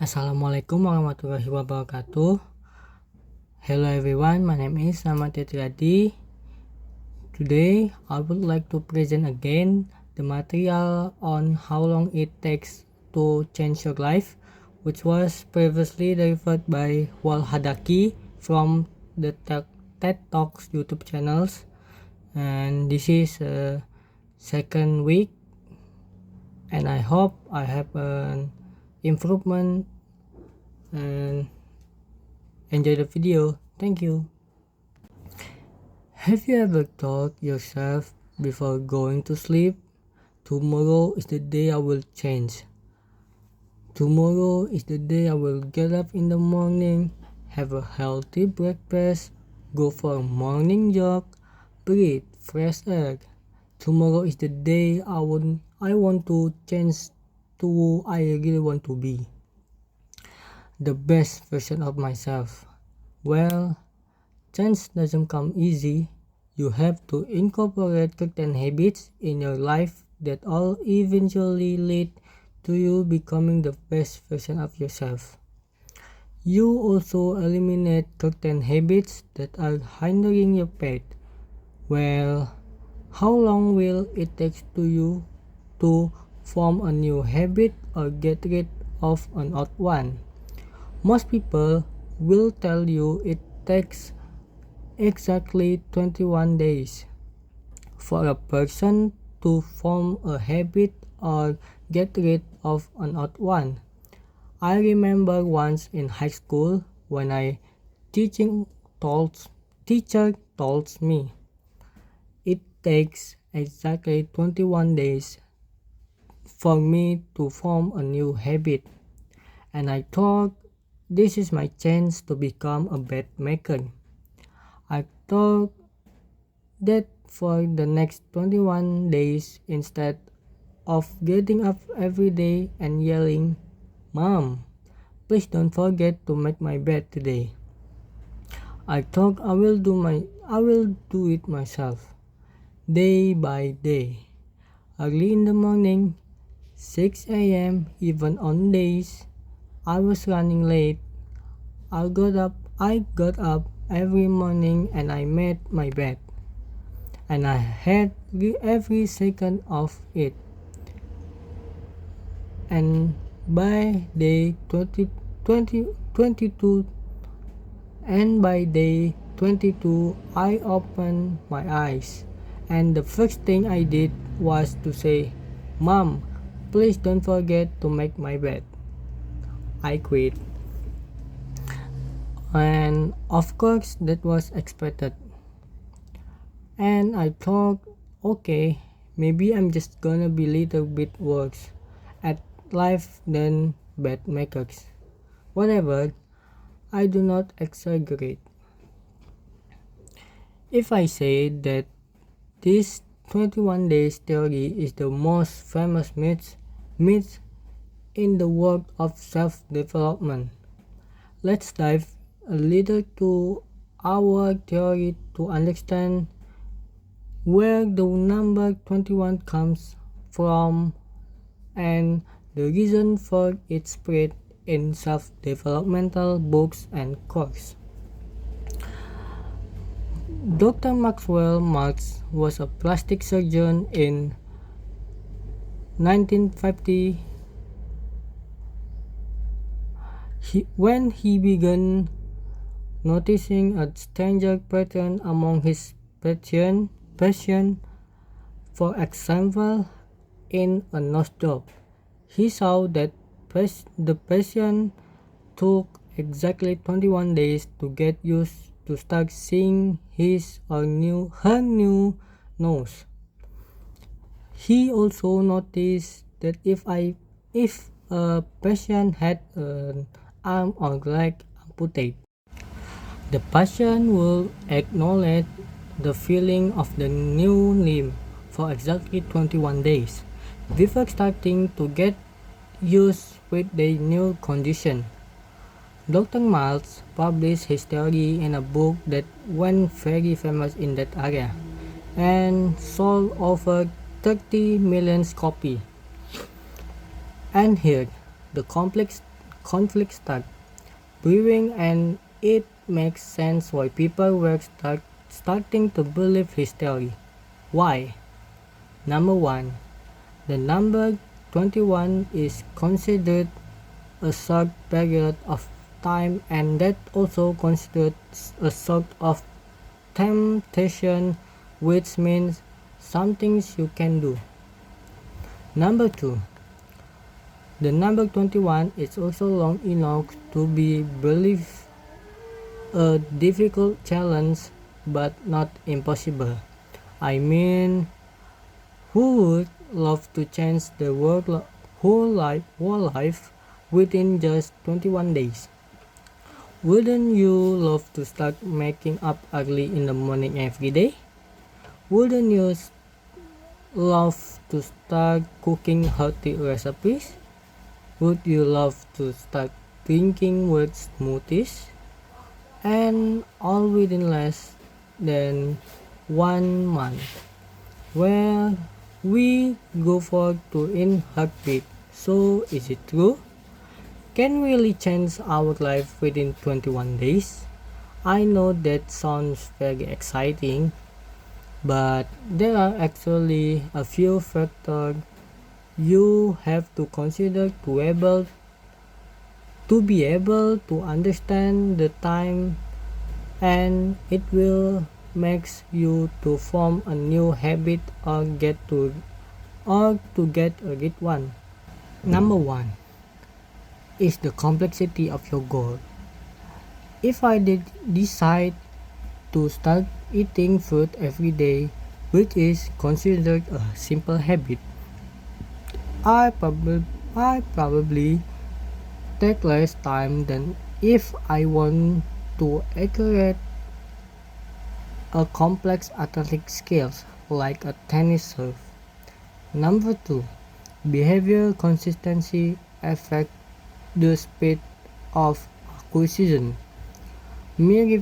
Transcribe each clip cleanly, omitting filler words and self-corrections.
Assalamualaikum warahmatullahi wabarakatuh. Hello everyone, my name is Slamat Tio Triadi. Today I would like to present again the material on how long it takes to change your life, which was previously delivered by Nwal Hadaki from the TED Talks YouTube channels, and this is second week, and I hope I have an improvement and enjoy the video. Thank you. Have you ever told yourself before going to sleep, tomorrow is the day I will change? Tomorrow is the day I will get up in the morning, have a healthy breakfast, go for a morning jog, breathe fresh air. Tomorrow is the day I want to change to who I really want to be. The best version of myself. Well, change doesn't come easy. You have to incorporate certain habits in your life that all eventually lead to you becoming the best version of yourself. You also eliminate certain habits that are hindering your path. Well, how long will it take to you to form a new habit or get rid of an old one? Most people will tell you it takes exactly 21 days for a person to form a habit or get rid of an old one. I remember once in high school when teacher told me it takes exactly 21 days for me to form a new habit, and I thought this is my chance to become a bed maker. I thought that for the next 21 days, instead of getting up every day and yelling, "Mom, please don't forget to make my bed today," I thought I will do it myself, day by day, early in the morning, 6 a.m. even on days I was running late. I got up every morning and I made my bed, and I had every second of it. And by day 22, and by day 22, I opened my eyes, and the first thing I did was to say, "Mom, please don't forget to make my bed." I quit. And of course, that was expected. And I thought, okay, maybe I'm just gonna be little bit worse at life than bed makers. Whatever, I do not exaggerate if I say that this 21 days theory is the most famous myth in the world of self-development. Let's dive a little to our theory to understand where the number 21 comes from and the reason for its spread in self-developmental books and courses. Dr. Maxwell Maltz was a plastic surgeon in 1950 when he began noticing a strange pattern among his patients. For example, in a nose job, he saw that the patient took exactly 21 days to get used to start seeing her new nose. He also noticed that if a patient had an arm or leg amputated, the patient will acknowledge the feeling of the new limb for exactly 21 days before starting to get used with the new condition. Dr. Maltz published his theory in a book that went very famous in that area and sold over 30 million copies. And here, the complex conflict starts brewing, and it makes sense why people were starting to believe his theory. Why? Number 1. The number 21 is considered a short period of time, and that also considered a sort of temptation, which means some things you can do. Number 2. The number 21 is also long enough to be believed a difficult challenge, but not impossible. I mean, who would love to change the whole life within just 21 days? Wouldn't you love to start making up early in the morning every day? Wouldn't you love to start cooking healthy recipes? Would you love to start drinking with smoothies? And all within less than 1 month. Well, we go for 2 in heartbeat. So is it true? Can we really change our life within 21 days? I know that sounds very exciting, but there are actually a few factors you have to consider to be able to understand the time, and it will makes you to form a new habit or to get a good one. Number 1 is the complexity of your goal. If I did decide to start eating fruit every day, which is considered a simple habit, I probably take less time than if I want to acquire a complex athletic skills like a tennis serve. Number 2, behavior consistency affect the speed of acquisition. Me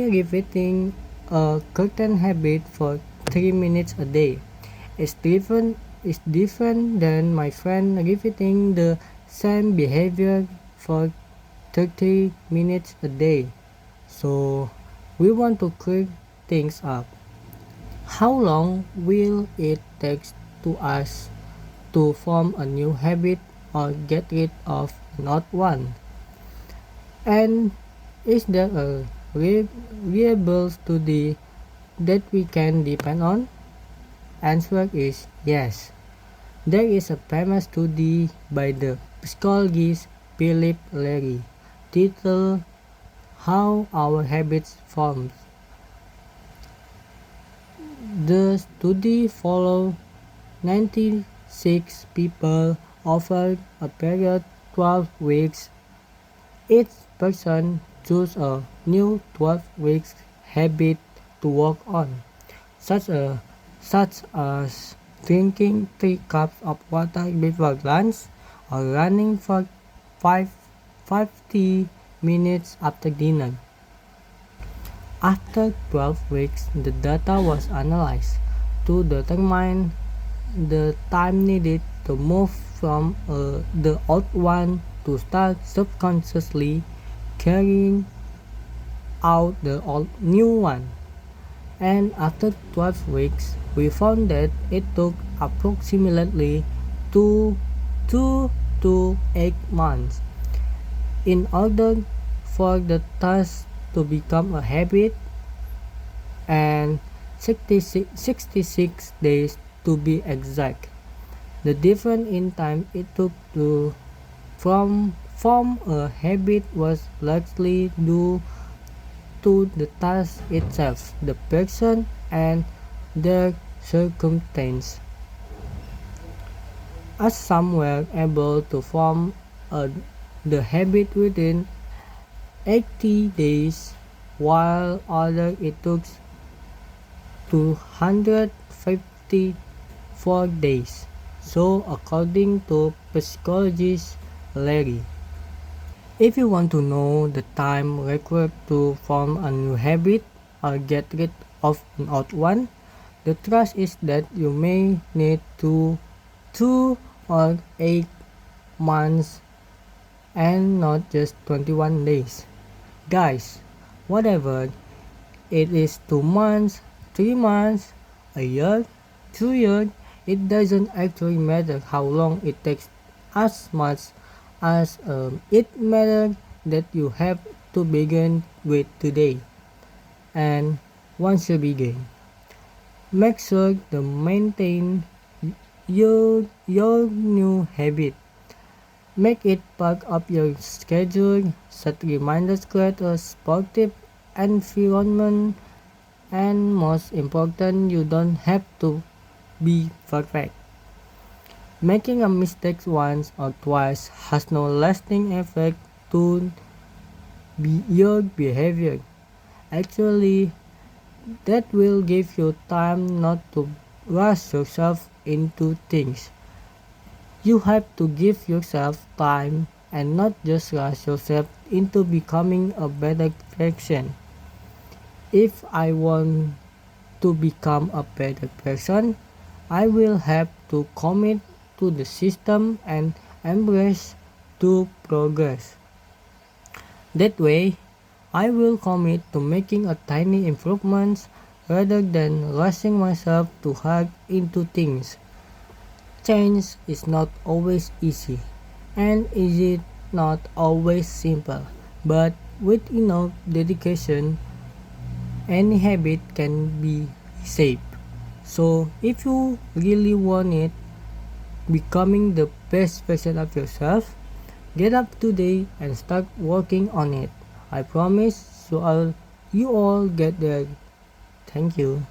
repeating a certain habit for 3 minutes a day is different than my friend repeating the same behavior for 30 minutes a day. So we want to clear things up. How long will it take to us to form a new habit or get rid of an old one? And is there a reliable study that we can depend on? Answer is yes. There is a famous study by the psychologist Philip Larry titled How Our Habits Form. The study followed 96 people over a period of 12 weeks. Each person chose a new 12 weeks habit to work on, such as drinking 3 cups of water before lunch or running for 50 minutes after dinner. After 12 weeks, the data was analyzed to determine the time needed to move from the old one to start subconsciously carrying out the new one. And after 12 weeks, we found that it took approximately 2 to 8 months in order for the task to become a habit, and 66 days to be exact. The difference in time it took to form a habit was largely due to the task itself, the person, and their circumstance. As some were able to form the habit within 80 days, while others it took 254 days. So according to psychologist Larry. If you want to know the time required to form a new habit or get rid of an old one, the truth is that you may need 2 or 8 months and not just 21 days. Guys, whatever it is, 2 months, 3 months, a year, 2 years, it doesn't actually matter how long it takes, as much as it matters that you have to begin with today. And once you begin, make sure to maintain your new habit. Make it part of your schedule, set reminders, create a sportive environment, and most important, you don't have to be perfect. Making a mistake once or twice has no lasting effect to your behavior. Actually, that will give you time not to rush yourself into things. You have to give yourself time and not just rush yourself into becoming a better version. If I want to become a better person, I will have to commit to the system and embrace to progress. That way, I will commit to making a tiny improvements rather than rushing myself too hard into things. Change is not always easy, and is it not always simple, but with enough dedication, any habit can be shaped. So, if you really want it, becoming the best version of yourself, get up today and start working on it. I promise you all get there. Thank you.